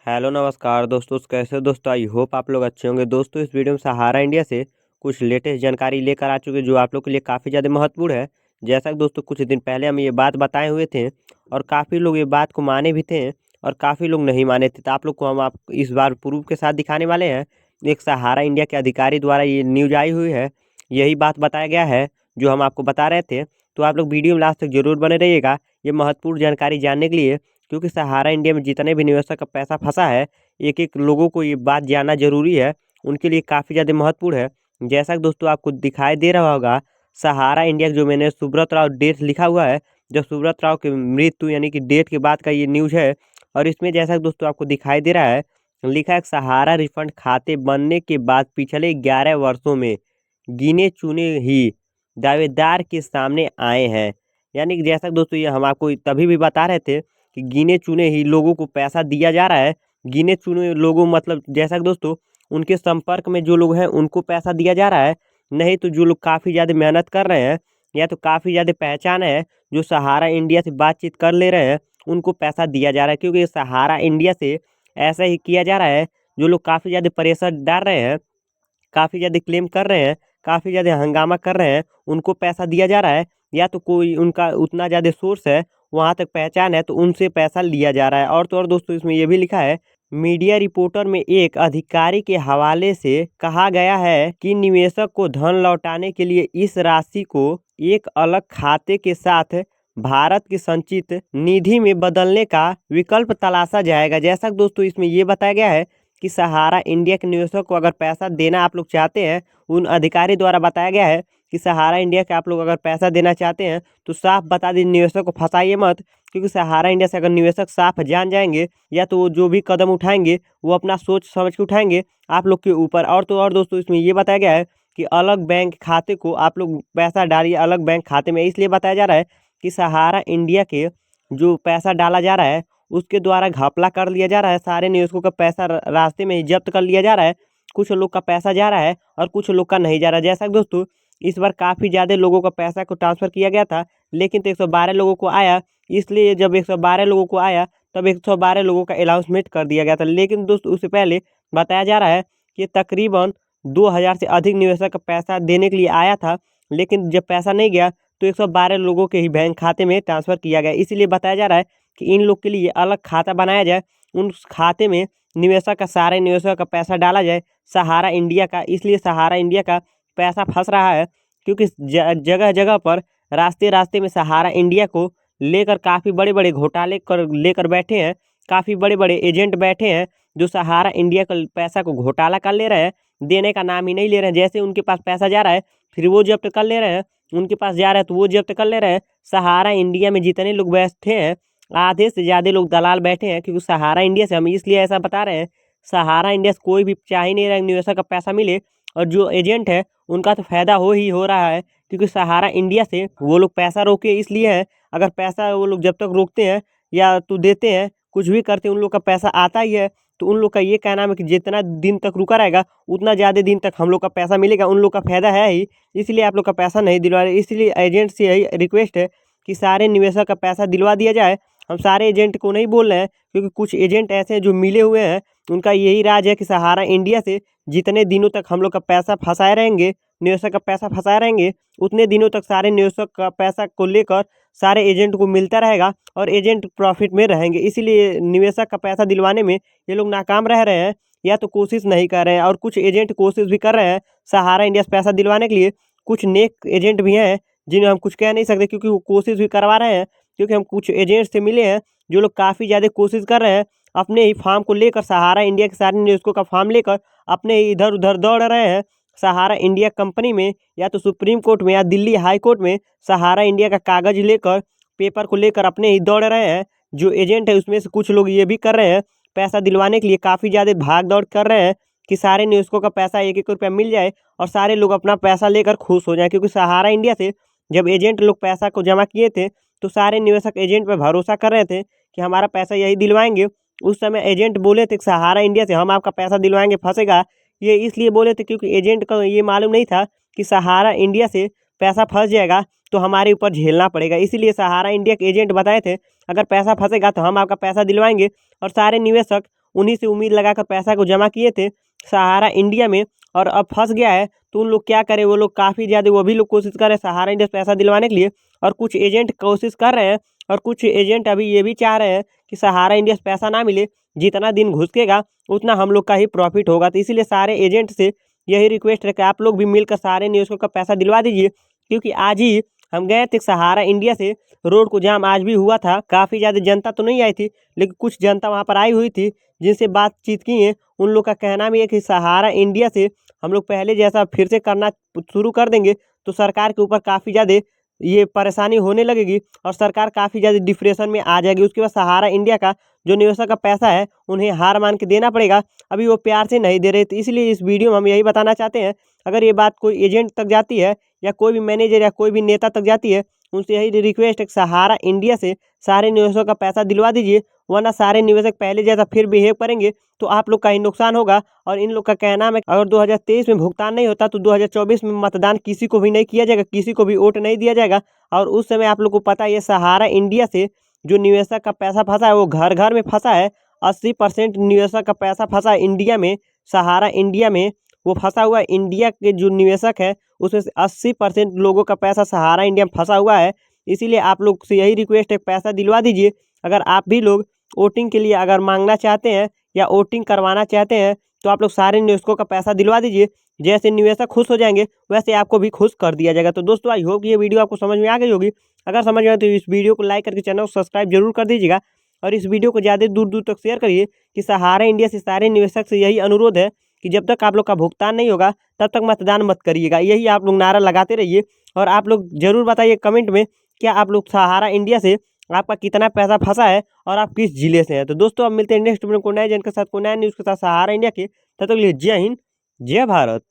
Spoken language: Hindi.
हेलो नमस्कार दोस्तों, कैसे हो दोस्तों। आई होप आप लोग अच्छे होंगे। दोस्तों इस वीडियो में सहारा इंडिया से कुछ लेटेस्ट जानकारी लेकर आ चुके हैं जो आप लोग के लिए काफ़ी ज़्यादा महत्वपूर्ण है। जैसा कि दोस्तों कुछ दिन पहले हम ये बात बताए हुए थे और काफ़ी लोग ये बात को माने भी थे और काफ़ी लोग नहीं माने थे। तो आप लोग को हम आप इस बार प्रूफ के साथ दिखाने वाले हैं। एक सहारा इंडिया के अधिकारी द्वारा ये न्यूज आई हुई है, यही बात बताया गया है जो हम आपको बता रहे थे। तो आप लोग वीडियो में लास्ट तक जरूर बने रहिएगा ये महत्वपूर्ण जानकारी जानने के लिए, क्योंकि सहारा इंडिया में जितने भी निवेशक का पैसा फंसा है एक एक लोगों को ये बात जानना जरूरी है, उनके लिए काफ़ी ज़्यादा महत्वपूर्ण है। जैसा कि दोस्तों आपको दिखाई दे रहा होगा, सहारा इंडिया जो मैंने सुब्रत राव डेथ लिखा हुआ है, जो सुब्रत राव की मृत्यु यानी कि डेथ के बाद का ये न्यूज़ है। और इसमें जैसा कि दोस्तों आपको दिखाई दे रहा है, लिखा है सहारा रिफंड खाते बनने के बाद पिछले 11 वर्षों में गिने चुने ही दावेदार के सामने आए हैं। यानी कि जैसा कि दोस्तों ये हम आपको तभी भी बता रहे थे कि गिने चुने ही लोगों को पैसा दिया जा रहा है। गिने चुने लोगों मतलब जैसा कि दोस्तों उनके संपर्क में जो लोग हैं उनको पैसा दिया जा रहा है, नहीं तो जो लोग काफ़ी ज़्यादा मेहनत कर रहे हैं या तो काफ़ी ज़्यादा पहचान है जो सहारा इंडिया से बातचीत कर ले रहे हैं उनको पैसा दिया जा रहा है। क्योंकि सहारा इंडिया से ऐसा ही किया जा रहा है, जो लोग काफ़ी ज़्यादा प्रेशर डाल रहे हैं, काफ़ी ज़्यादा क्लेम कर रहे हैं, काफ़ी ज़्यादा हंगामा कर रहे हैं, उनको पैसा दिया जा रहा है। या तो कोई उनका उतना ज़्यादा सोर्स है, वहाँ तक पहचान है, तो उनसे पैसा लिया जा रहा है। और तो और दोस्तों इसमें ये भी लिखा है, मीडिया रिपोर्टर में एक अधिकारी के हवाले से कहा गया है कि निवेशक को धन लौटाने के लिए इस राशि को एक अलग खाते के साथ भारत की संचित निधि में बदलने का विकल्प तलाशा जाएगा। जैसा कि दोस्तों इसमें ये बताया गया है कि सहारा इंडिया के निवेशक को अगर पैसा देना आप लोग चाहते हैं, उन अधिकारी द्वारा बताया गया है कि सहारा इंडिया के आप लोग अगर पैसा देना चाहते हैं तो साफ बता दें, निवेशक को फंसाइए मत। क्योंकि सहारा इंडिया से अगर निवेशक साफ जान जाएंगे या तो वो जो भी कदम उठाएंगे वो अपना सोच समझ के उठाएंगे आप लोग के ऊपर। और तो और दोस्तों इसमें ये बताया गया है कि अलग बैंक खाते को आप लोग पैसा डालिए अलग बैंक खाते में। इसलिए बताया जा रहा है कि सहारा इंडिया के जो पैसा डाला जा रहा है उसके द्वारा घपला कर लिया जा रहा है, सारे निवेशकों का पैसा रास्ते में ही जब्त कर लिया जा रहा है। कुछ लोग का पैसा जा रहा है और कुछ लोग का नहीं जा रहा है। जैसा कि दोस्तों इस बार काफ़ी ज़्यादा लोगों का पैसा को ट्रांसफ़र किया गया था, लेकिन तो 112 लोगों को आया। इसलिए जब 112 लोगों को आया तब 112 लोगों का अनाउंसमेंट कर दिया गया था। लेकिन दोस्तों उससे पहले बताया जा रहा है कि तकरीबन 2000 से अधिक निवेशक का पैसा देने के लिए आया था, लेकिन जब पैसा नहीं गया तो 112 लोगों के ही बैंक खाते में ट्रांसफ़र किया गया। इसीलिए बताया जा रहा है कि इन लोग के लिए अलग खाता बनाया जाए, उस खाते में निवेशक का सारे निवेशक का पैसा डाला जाए सहारा इंडिया का। इसलिए सहारा इंडिया का पैसा फंस रहा है, क्योंकि जगह जगह पर रास्ते रास्ते में सहारा इंडिया को लेकर काफ़ी बड़े बड़े घोटाले कर लेकर बैठे हैं, काफ़ी बड़े बड़े एजेंट बैठे हैं जो सहारा इंडिया का पैसा को घोटाला कर ले रहे हैं, देने का नाम ही नहीं ले रहे हैं। जैसे उनके पास पैसा जा रहा है फिर वो जब्त कर ले रहे हैं, उनके पास जा रहा है तो वो जब्त कर ले रहे हैं। सहारा इंडिया में जितने लोग बैठे हैं आधे से ज़्यादा लोग दलाल बैठे हैं। क्योंकि सहारा इंडिया से हम इसलिए ऐसा बता रहे हैं, सहारा इंडिया से कोई भी चाह ही नहीं रहा निवेशक का पैसा मिले, और जो एजेंट है उनका तो फायदा हो रहा है। क्योंकि सहारा इंडिया से वो लोग पैसा रोके इसलिए है, अगर पैसा वो लोग जब तक रोकते हैं या तो देते हैं कुछ भी करते हैं उन लोग का पैसा आता ही है। तो उन लोग का ये कहना है कि जितना दिन तक रुका रहेगा उतना ज़्यादा दिन तक हम लोग का पैसा मिलेगा, उन लोग का फायदा है ही। इसलिए आप लोग का पैसा नहीं दिलवा रहे। इसलिए एजेंट से यही रिक्वेस्ट है कि सारे निवेशक का पैसा दिलवा दिया जाए। हम सारे एजेंट को नहीं बोल रहे हैं, क्योंकि कुछ एजेंट ऐसे हैं जो मिले हुए हैं, उनका यही राज है कि सहारा इंडिया से जितने दिनों तक हम लोग का पैसा फंसाए रहेंगे, निवेशक का पैसा फंसाए रहेंगे, उतने दिनों तक सारे निवेशक का पैसा को लेकर सारे एजेंट को मिलता रहेगा और एजेंट प्रॉफिट में रहेंगे। इसीलिए निवेशक का पैसा दिलवाने में ये लोग नाकाम रह रहे हैं या तो कोशिश नहीं कर रहे हैं। और कुछ एजेंट कोशिश भी कर रहे हैं सहारा इंडिया से पैसा दिलवाने के लिए। कुछ नेक एजेंट भी हैं जिन्हें हम कुछ कह नहीं सकते, क्योंकि वो कोशिश भी करवा रहे हैं। क्योंकि हम कुछ एजेंट से मिले हैं जो लोग काफ़ी ज़्यादा कोशिश कर रहे हैं, अपने ही फार्म को लेकर सहारा इंडिया के सारे निवेशकों का फार्म लेकर अपने ही इधर उधर दौड़ रहे हैं। सहारा इंडिया कंपनी में या तो सुप्रीम कोर्ट में या दिल्ली हाई कोर्ट में सहारा इंडिया का कागज़ लेकर पेपर को लेकर अपने ही दौड़ रहे हैं। जो एजेंट है उसमें से कुछ लोग ये भी कर रहे हैं, पैसा दिलवाने के लिए काफ़ी ज़्यादा भाग दौड़ कर रहे हैं कि सारे निवेशकों का पैसा एक एक रुपया मिल जाए और सारे लोग अपना पैसा लेकर खुश हो जाएं। क्योंकि सहारा इंडिया से जब एजेंट लोग पैसा को जमा किए थे तो सारे निवेशक एजेंट पर भरोसा कर रहे थे कि हमारा पैसा यही दिलवाएंगे। उस समय एजेंट बोले थे कि सहारा इंडिया से हम आपका पैसा दिलवाएंगे, फंसेगा। ये इसलिए बोले थे क्योंकि एजेंट को ये मालूम नहीं था कि सहारा इंडिया से पैसा फंस जाएगा तो हमारे ऊपर झेलना पड़ेगा। इसीलिए सहारा इंडिया के एजेंट बताए थे अगर पैसा फंसेगा तो हम आपका पैसा दिलवाएंगे। और सारे निवेशक उन्हीं से उम्मीद लगाकर पैसा को जमा किए थे सहारा इंडिया में, और अब फंस गया है। तो उन लोग क्या करें, वो लोग काफ़ी ज़्यादा वो भी लोग कोशिश कर रहे हैं सहारा इंडिया से पैसा दिलवाने के लिए, और कुछ एजेंट कोशिश कर रहे हैं, और कुछ एजेंट अभी ये भी चाह रहे हैं कि सहारा इंडिया से पैसा ना मिले, जितना दिन घुसकेगा उतना हम लोग का ही प्रॉफिट होगा। तो इसीलिए सारे एजेंट से यही रिक्वेस्ट है कि आप लोग भी मिलकर सारे निवेशकों का पैसा दिलवा दीजिए, क्योंकि आज ही हम गए थे सहारा इंडिया से, रोड को जाम आज भी हुआ था। काफ़ी ज़्यादा जनता तो नहीं आई थी, लेकिन कुछ जनता वहाँ पर आई हुई थी जिनसे बातचीत की है। उन लोग का कहना भी है कि सहारा इंडिया से हम लोग पहले जैसा फिर से करना शुरू कर देंगे तो सरकार के ऊपर काफ़ी ज़्यादा ये परेशानी होने लगेगी, और सरकार काफ़ी ज़्यादा डिप्रेशन में आ जाएगी। उसके बाद सहारा इंडिया का जो निवेशक का पैसा है उन्हें हार मान के देना पड़ेगा। अभी वो प्यार से नहीं दे रहे, तो इसलिए इस वीडियो में हम यही बताना चाहते हैं, अगर ये बात कोई एजेंट तक जाती है या कोई भी मैनेजर या कोई भी नेता तक जाती है, उनसे यही रिक्वेस्ट है कि सहारा इंडिया से सारे निवेशकों का पैसा दिलवा दीजिए, वरना सारे निवेशक पहले जैसा फिर बिहेव करेंगे तो आप लोग का ही नुकसान होगा। और इन लोग का कहना है अगर 2023 में भुगतान नहीं होता तो 2024 में मतदान किसी को भी नहीं किया जाएगा, किसी को भी वोट नहीं दिया जाएगा। और उस समय आप लोग को पता है ये सहारा इंडिया से जो निवेशक का पैसा फंसा है वो घर घर में फंसा है। 80% निवेशक का पैसा फंसा है इंडिया में, सहारा इंडिया में वो फंसा हुआ है। इंडिया के जो निवेशक है उसमें से 80% लोगों का पैसा सहारा इंडिया में फंसा हुआ है। इसीलिए आप लोग से यही रिक्वेस्ट है, पैसा दिलवा दीजिए। अगर आप भी लोग वोटिंग के लिए अगर मांगना चाहते हैं या वोटिंग करवाना चाहते हैं तो आप लोग सारे निवेशकों का पैसा दिलवा दीजिए। जैसे निवेशक खुश हो जाएंगे वैसे आपको भी खुश कर दिया जाएगा। तो दोस्तों आई होप ये वीडियो आपको समझ में आ गई होगी। अगर समझ में आए तो इस वीडियो को लाइक करके चैनल को सब्सक्राइब जरूर कर दीजिएगा, और इस वीडियो को ज़्यादा दूर दूर तक शेयर करिए कि सहारा इंडिया से सारे निवेशक से यही अनुरोध है कि जब तक आप लोग का भुगतान नहीं होगा तब तक मतदान मत करिएगा। यही आप लोग नारा लगाते रहिए, और आप लोग जरूर बताइए कमेंट में क्या आप लोग सहारा इंडिया से आपका कितना पैसा फंसा है और आप किस जिले से हैं। तो दोस्तों अब मिलते हैं नेक्स्ट वीडियो को नए जन के साथ, को नए न्यूज़ के साथ सहारा इंडिया के। तब तक के लिए जय हिंद, जय भारत।